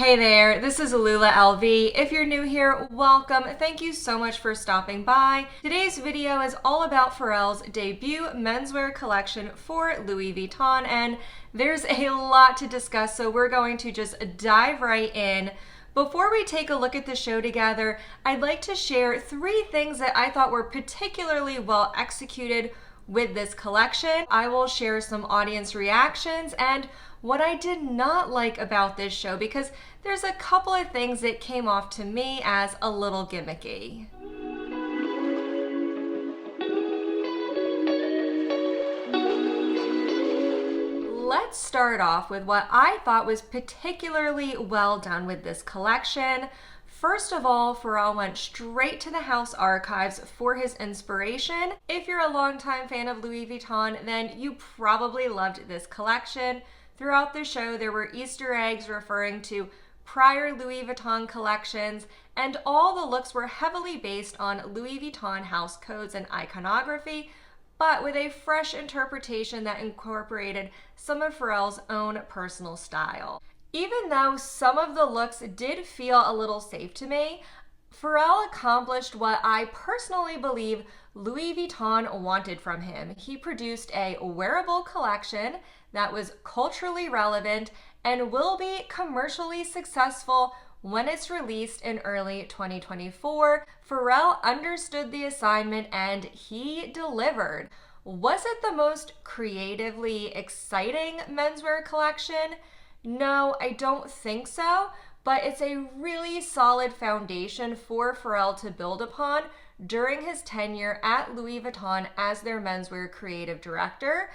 Hey there, this is Lula LV. If you're new here, welcome. Thank you so much for stopping by. Today's video is all about Pharrell's debut menswear collection for Louis Vuitton, and there's a lot to discuss, so we're going to just dive right in. Before we take a look at the show together, I'd like to share 3 things that I thought were particularly well executed with this collection. I will share some audience reactions and what I did not like about this show, because there's a couple of things that came off to me as a little gimmicky. Let's start off with what I thought was particularly well done with this collection. First of all, Pharrell went straight to the house archives for his inspiration. If you're a longtime fan of Louis Vuitton, then you probably loved this collection. Throughout the show, there were Easter eggs referring to prior Louis Vuitton collections, and all the looks were heavily based on Louis Vuitton house codes and iconography, but with a fresh interpretation that incorporated some of Pharrell's own personal style. Even though some of the looks did feel a little safe to me, Pharrell accomplished what I personally believe Louis Vuitton wanted from him. He produced a wearable collection that was culturally relevant and will be commercially successful when it's released in early 2024. Pharrell understood the assignment and he delivered. Was it the most creatively exciting menswear collection? No, I don't think so, but it's a really solid foundation for Pharrell to build upon during his tenure at Louis Vuitton as their menswear creative director.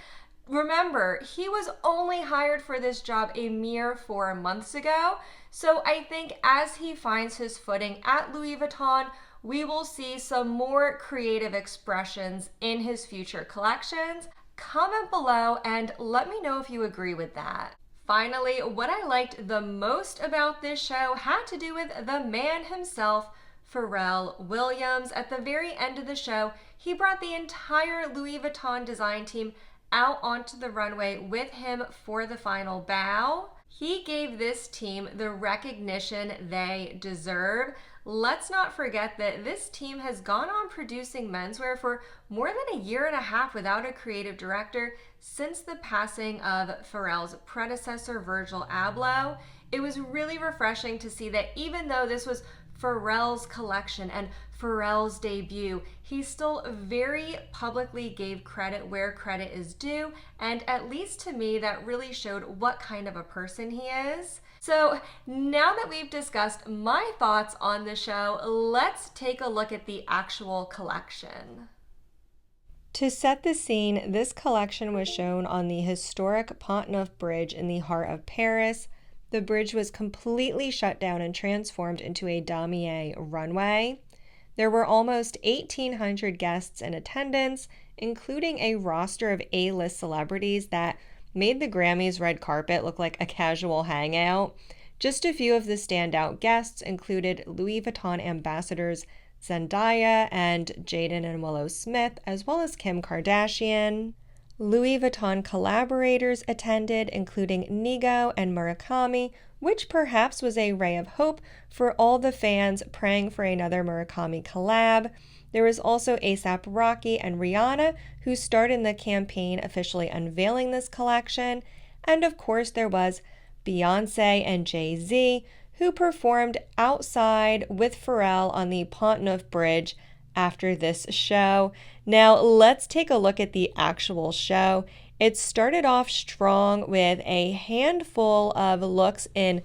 Remember, he was only hired for this job a mere 4 months ago, so I think as he finds his footing at Louis Vuitton, we will see some more creative expressions in his future collections. Comment below and let me know if you agree with that. Finally, what I liked the most about this show had to do with the man himself, Pharrell Williams. At the very end of the show, he brought the entire Louis Vuitton design team out onto the runway with him for the final bow. He gave this team the recognition they deserve. Let's not forget that this team has gone on producing menswear for more than a year and a half without a creative director since the passing of Pharrell's predecessor, Virgil Abloh. It was really refreshing to see that even though this was Pharrell's collection and Pharrell's debut, he still very publicly gave credit where credit is due, and at least to me, that really showed what kind of a person he is. So now that we've discussed my thoughts on the show, let's take a look at the actual collection. To set the scene, this collection was shown on the historic Pont-Neuf Bridge in the heart of Paris. The bridge was completely shut down and transformed into a damier runway. There were almost 1,800 guests in attendance, including a roster of A-list celebrities that made the Grammys red carpet look like a casual hangout. Just a few of the standout guests included Louis Vuitton ambassadors Zendaya and Jaden and Willow Smith, as well as Kim Kardashian. Louis Vuitton collaborators attended, including Nigo and Murakami, which perhaps was a ray of hope for all the fans praying for another Murakami collab. There was also A$AP Rocky and Rihanna, who starred in the campaign officially unveiling this collection. And of course, there was Beyonce and Jay-Z, who performed outside with Pharrell on the Pont-Neuf Bridge after this show. Now, let's take a look at the actual show. It started off strong with a handful of looks in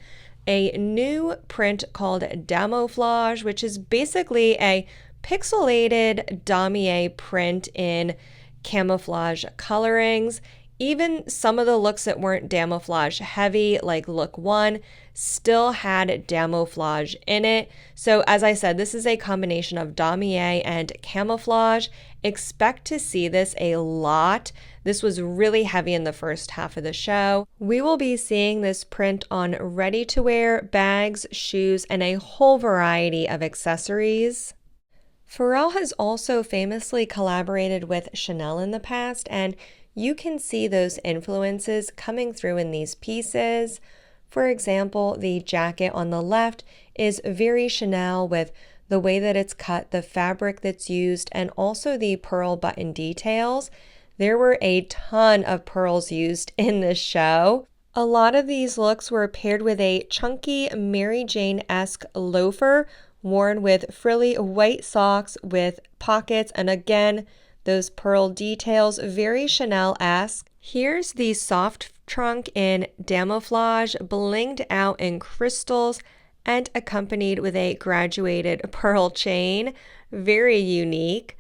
a new print called Damouflage, which is basically a pixelated damier print in camouflage colorings. Even some of the looks that weren't Damouflage heavy, like look 1, still had Damouflage in it. So as I said, this is a combination of damier and camouflage. Expect to see this a lot. This was really heavy in the first half of the show. We will be seeing this print on ready-to-wear, bags, shoes, and a whole variety of accessories. Pharrell has also famously collaborated with Chanel in the past, and you can see those influences coming through in these pieces. For example, the jacket on the left is very Chanel with the way that it's cut, the fabric that's used, and also the pearl button details. There were a ton of pearls used in this show. A lot of these looks were paired with a chunky Mary Jane-esque loafer worn with frilly white socks with pockets, and again, those pearl details, very Chanel-esque. Here's the soft trunk in camouflage, blinged out in crystals, and accompanied with a graduated pearl chain. Very unique.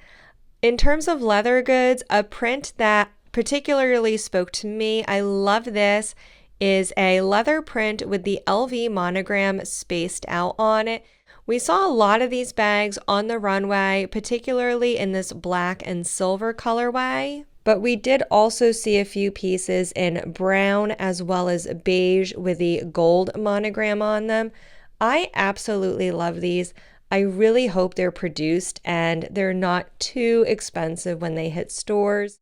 In terms of leather goods, a print that particularly spoke to me, I love this, is a leather print with the LV monogram spaced out on it. We saw a lot of these bags on the runway, particularly in this black and silver colorway, but we did also see a few pieces in brown as well as beige with the gold monogram on them. I absolutely love these. I really hope they're produced and they're not too expensive when they hit stores.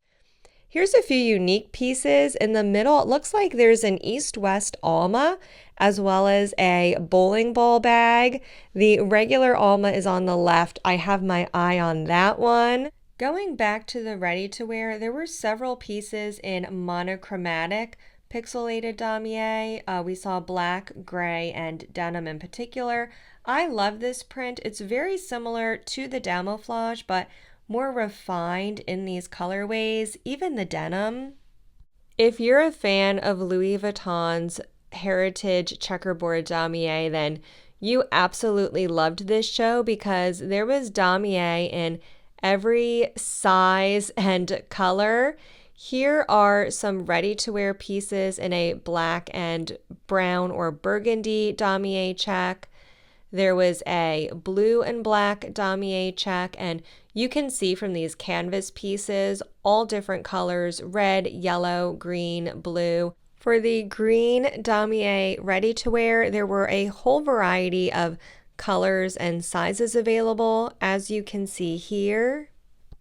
Here's a few unique pieces. In the middle, it looks like there's an East-West Alma as well as a bowling ball bag. The regular Alma is on the left. I have my eye on that one. Going back to the ready-to-wear, there were several pieces in monochromatic pixelated damier. We saw black, gray, and denim in particular. I love this print. It's very similar to the camouflage, but more refined in these colorways, even the denim. If you're a fan of Louis Vuitton's heritage checkerboard damier, then you absolutely loved this show because there was damier in every size and color. Here are some ready-to-wear pieces in a black and brown or burgundy damier check. There was a blue and black damier check, and you can see from these canvas pieces all different colors: red, yellow, green, blue. For the green damier ready-to-wear, there were a whole variety of colors and sizes available, as you can see here.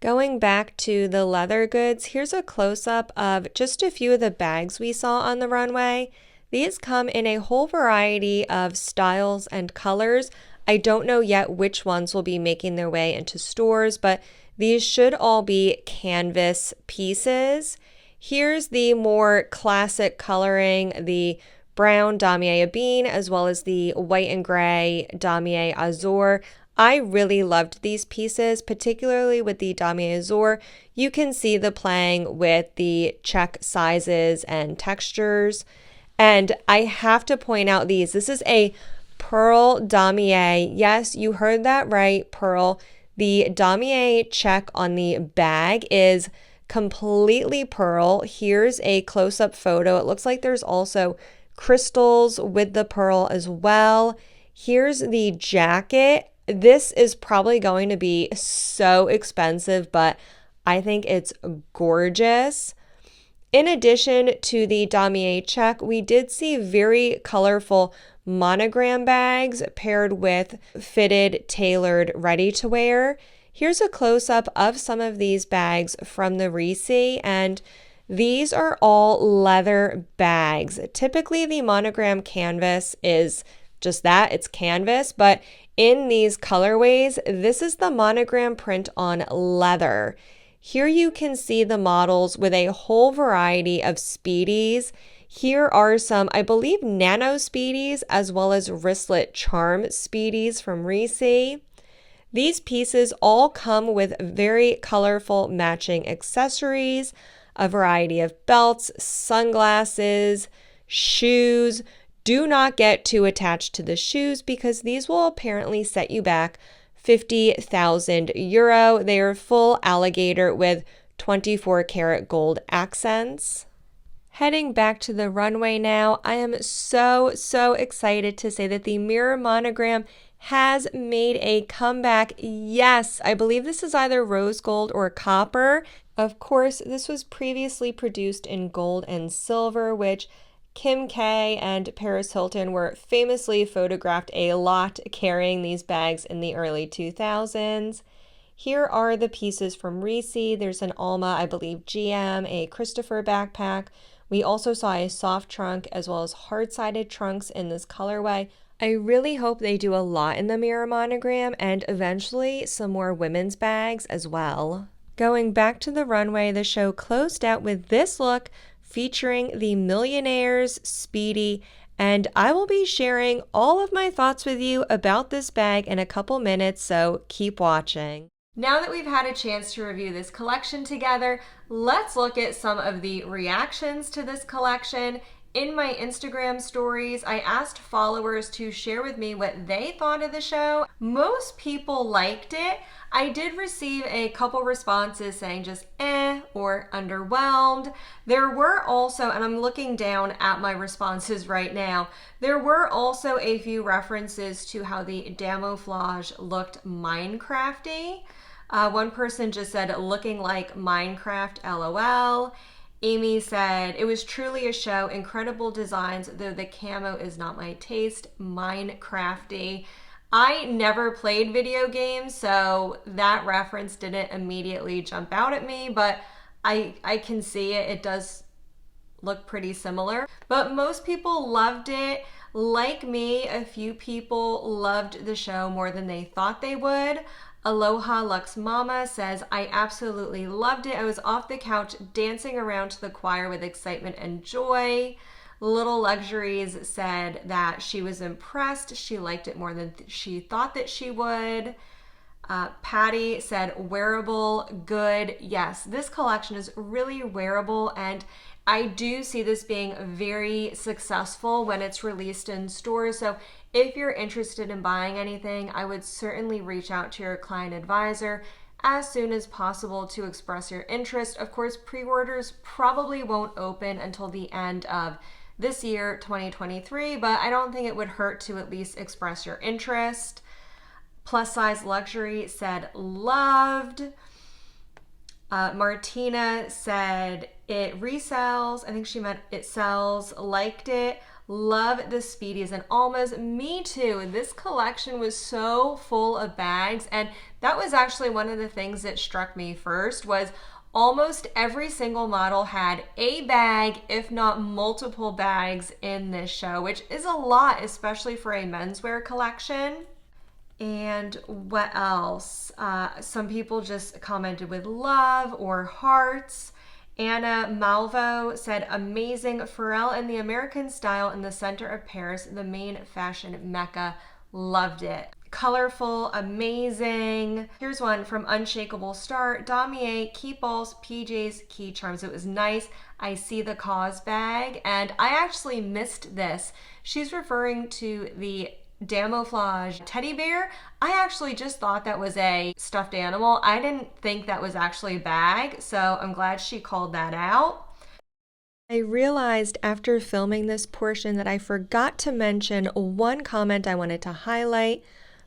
Going back to the leather goods, here's a close-up of just a few of the bags we saw on the runway. These come in a whole variety of styles and colors. I don't know yet which ones will be making their way into stores, but these should all be canvas pieces. Here's the more classic coloring, the brown damier bean, as well as the white and gray damier azur. I really loved these pieces, particularly with the damier azur. You can see the playing with the check sizes and textures. And I have to point out these. This is a pearl damier. Yes, you heard that right, pearl. The damier check on the bag is completely pearl. Here's a close-up photo. It looks like there's also crystals with the pearl as well. Here's the jacket. This is probably going to be so expensive, but I think it's gorgeous. In addition to the damier check, we did see very colorful monogram bags paired with fitted, tailored, ready-to-wear. Here's a close-up of some of these bags from the Reese, and these are all leather bags. Typically, the monogram canvas is just that, it's canvas, but in these colorways, this is the monogram print on leather. Here you can see the models with a whole variety of Speedies. Here are some, I believe, nano Speedies as well as wristlet charm Speedies from Reese. These pieces all come with very colorful matching accessories, a variety of belts, sunglasses, shoes. Do not get too attached to the shoes because these will apparently set you back 50,000 euro. They are full alligator with 24 karat gold accents. Heading back to the runway now, I am so excited to say that the mirror monogram has made a comeback. Yes, I believe this is either rose gold or copper. Of course, this was previously produced in gold and silver, which Kim K and Paris Hilton were famously photographed a lot carrying these bags in the early 2000s. Here are the pieces from Reese. There's an Alma, I believe GM, a Christopher backpack We also saw a soft trunk as well as hard-sided trunks in this colorway. I really hope they do a lot in the mirror monogram and eventually some more women's bags as well. Going back to the runway, the show closed out with this look featuring the Millionaires Speedy, and I will be sharing all of my thoughts with you about this bag in a couple minutes, so keep watching. Now that we've had a chance to review this collection together, let's look at some of the reactions to this collection. In my Instagram stories, I asked followers to share with me what they thought of the show. Most people liked it. I did receive a couple responses saying just or underwhelmed. There were also, and I'm looking down at my responses right now, there were also a few references to how the camouflage looked Minecrafty. One person just said, looking like Minecraft, LOL. Amy said, it was truly a show, incredible designs, though the camo is not my taste, Minecrafty. I never played video games, so that reference didn't immediately jump out at me, but I can see it. It does look pretty similar. But most people loved it. Like me, a few people loved the show more than they thought they would. Aloha Lux Mama says, I absolutely loved it. I was off the couch dancing around to the choir with excitement and joy. Little Luxuries said that she was impressed. She liked it more than she thought that she would. Patty said, wearable, good. Yes, this collection is really wearable, and I do see this being very successful when it's released in stores. So if you're interested in buying anything, I would certainly reach out to your client advisor as soon as possible to express your interest. Of course, pre-orders probably won't open until the end of this year, 2023, but I don't think it would hurt to at least express your interest. Plus Size Luxury said loved. Martina said it resells. I think she meant it sells. Liked it. Love the Speedies and Almas. Me too. This collection was so full of bags, and that was actually one of the things that struck me first was almost every single model had a bag, if not multiple bags in this show, which is a lot, especially for a menswear collection. And what else? Some people just commented with love or hearts. Anna Malvo said, amazing. Pharrell and the American style in the center of Paris, the main fashion mecca. Loved it. Colorful, amazing. Here's one from Unshakable Star. Damier, key balls, PJs, key charms. It was nice. I see the cause bag, and I actually missed this. She's referring to the camouflage teddy bear. I actually just thought that was a stuffed animal. I didn't think that was actually a bag, so I'm glad she called that out. I realized after filming this portion that I forgot to mention one comment I wanted to highlight.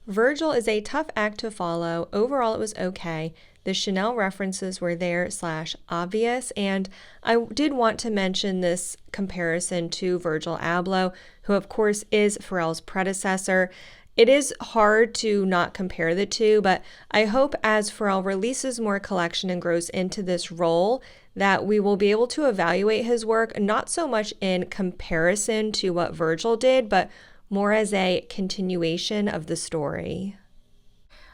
Virgil is a tough act to follow. Overall, it was okay. The Chanel references were there / obvious, and I did want to mention this comparison to Virgil Abloh, who of course is Pharrell's predecessor. It is hard to not compare the two, but I hope as Pharrell releases more collection and grows into this role that we will be able to evaluate his work, not so much in comparison to what Virgil did, but more as a continuation of the story.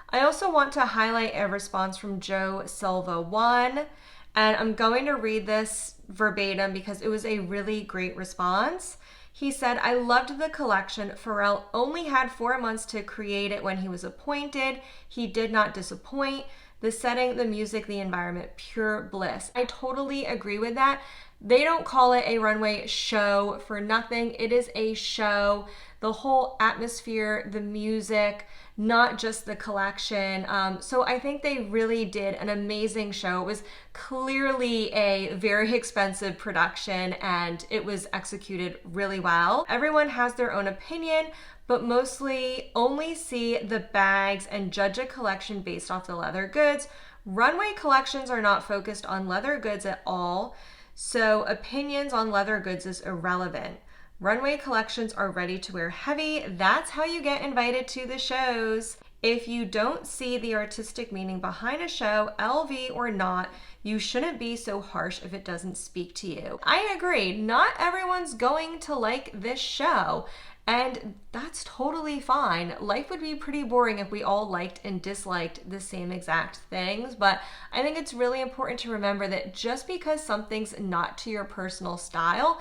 I also want to highlight a response from Joe Silva 1, and I'm going to read this verbatim because it was a really great response. He said, I loved the collection. Pharrell only had 4 months to create it when he was appointed. He did not disappoint. The setting, the music, the environment, pure bliss. I totally agree with that. They don't call it a runway show for nothing. It is a show. The whole atmosphere, the music, not just the collection. So I think they really did an amazing show. It was clearly a very expensive production and it was executed really well. Everyone has their own opinion, but mostly only see the bags and judge a collection based off the leather goods. Runway collections are not focused on leather goods at all, so opinions on leather goods is irrelevant. Runway collections are ready to wear heavy. That's how you get invited to the shows. If you don't see the artistic meaning behind a show, LV or not, you shouldn't be so harsh if it doesn't speak to you. I agree, not everyone's going to like this show, and that's totally fine. Life would be pretty boring if we all liked and disliked the same exact things, but I think it's really important to remember that just because something's not to your personal style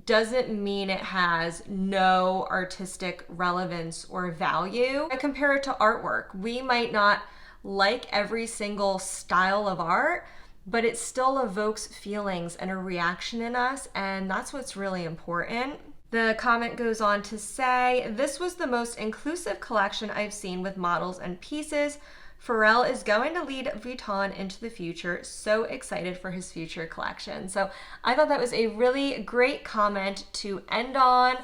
doesn't mean it has no artistic relevance or value. I compare it to artwork. We might not like every single style of art, but it still evokes feelings and a reaction in us, and that's what's really important. The comment goes on to say, this was the most inclusive collection I've seen with models and pieces. Pharrell is going to lead Vuitton into the future. So excited for his future collection. So I thought that was a really great comment to end on.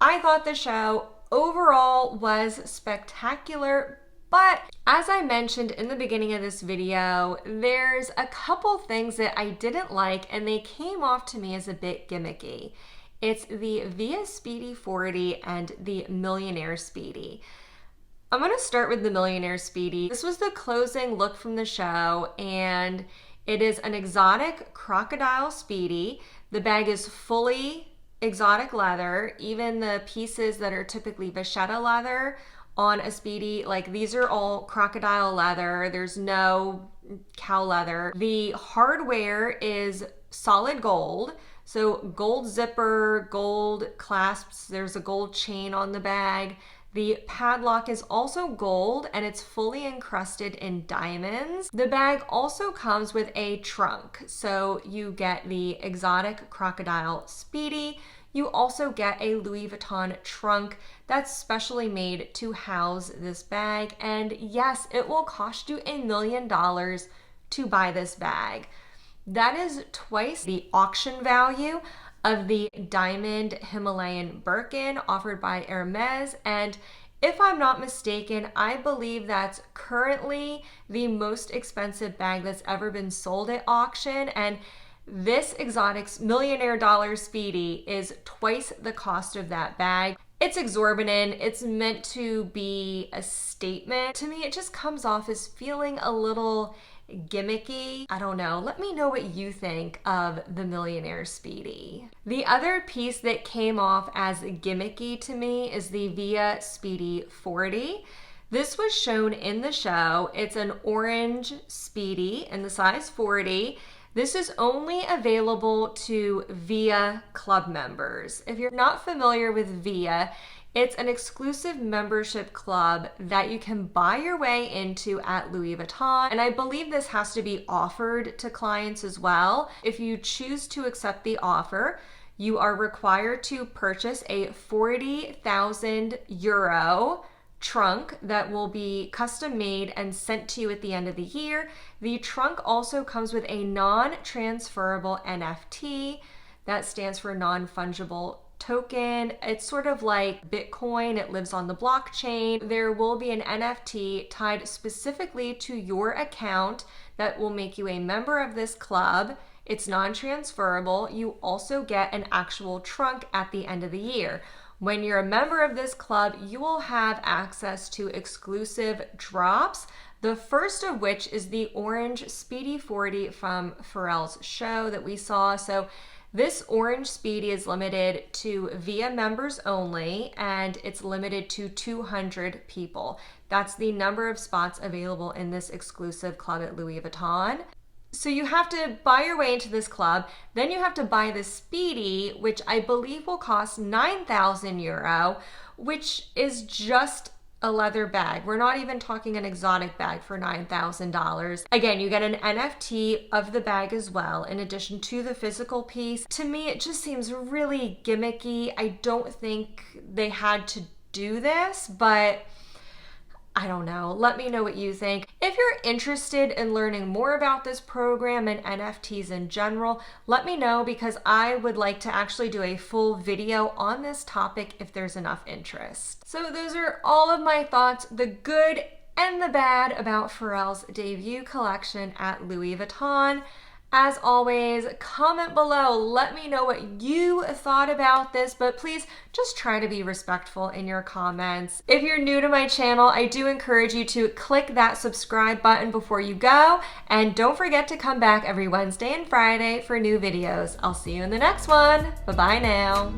I thought the show overall was spectacular, but as I mentioned in the beginning of this video, there's a couple things that I didn't like and they came off to me as a bit gimmicky. It's the VIA Speedy 40 and the Millionaire Speedy. I'm going to start with the Millionaire Speedy. This was the closing look from the show, and it is an exotic crocodile Speedy. The bag is fully exotic leather. Even the pieces that are typically vachetta leather on a Speedy, like these are all crocodile leather. There's no cow leather. The hardware is solid gold. So gold zipper, gold clasps, there's a gold chain on the bag. The padlock is also gold and it's fully encrusted in diamonds. The bag also comes with a trunk. So you get the exotic crocodile Speedy. You also get a Louis Vuitton trunk that's specially made to house this bag. And yes, it will cost you $1 million to buy this bag. That is twice the auction value of the diamond Himalayan Birkin offered by Hermes, and if I'm not mistaken, I believe that's currently the most expensive bag that's ever been sold at auction, and this exotic millionaire dollar Speedy is twice the cost of that bag. It's exorbitant. It's meant to be a statement. To me, it just comes off as feeling a little gimmicky. I don't know. Let me know what you think of the Millionaire Speedy. The other piece that came off as gimmicky to me is the VIA Speedy 40. This was shown in the show. It's an orange Speedy in the size 40. This is only available to VIA club members. If you're not familiar with VIA, it's an exclusive membership club that you can buy your way into at Louis Vuitton. And I believe this has to be offered to clients as well. If you choose to accept the offer, you are required to purchase a 40,000 euro trunk that will be custom made and sent to you at the end of the year. The trunk also comes with a non-transferable NFT. That stands for non-fungible token. It's sort of like Bitcoin. It lives on the blockchain. There will be an NFT tied specifically to your account that will make you a member of this club. It's non-transferable. You also get an actual trunk at the end of the year. When you're a member of this club, you will have access to exclusive drops, the first of which is the orange Speedy 40 from Pharrell's show that we saw. So this orange Speedy is limited to VIA members only, and it's limited to 200 people. That's the number of spots available in this exclusive club at Louis Vuitton. So you have to buy your way into this club, then you have to buy the Speedy, which I believe will cost 9,000 euro, which is just a leather bag. We're not even talking an exotic bag for $9,000. Again, you get an NFT of the bag as well, in addition to the physical piece. To me, it just seems really gimmicky. I don't think they had to do this, but I don't know. Let me know what you think. If you're interested in learning more about this program and NFTs in general, let me know, because I would like to actually do a full video on this topic if there's enough interest. So those are all of my thoughts, the good and the bad, about Pharrell's debut collection at Louis Vuitton. As always, comment below. Let me know what you thought about this, but please just try to be respectful in your comments. If you're new to my channel, I do encourage you to click that subscribe button before you go, and don't forget to come back every Wednesday and Friday for new videos. I'll see you in the next one. Bye-bye now.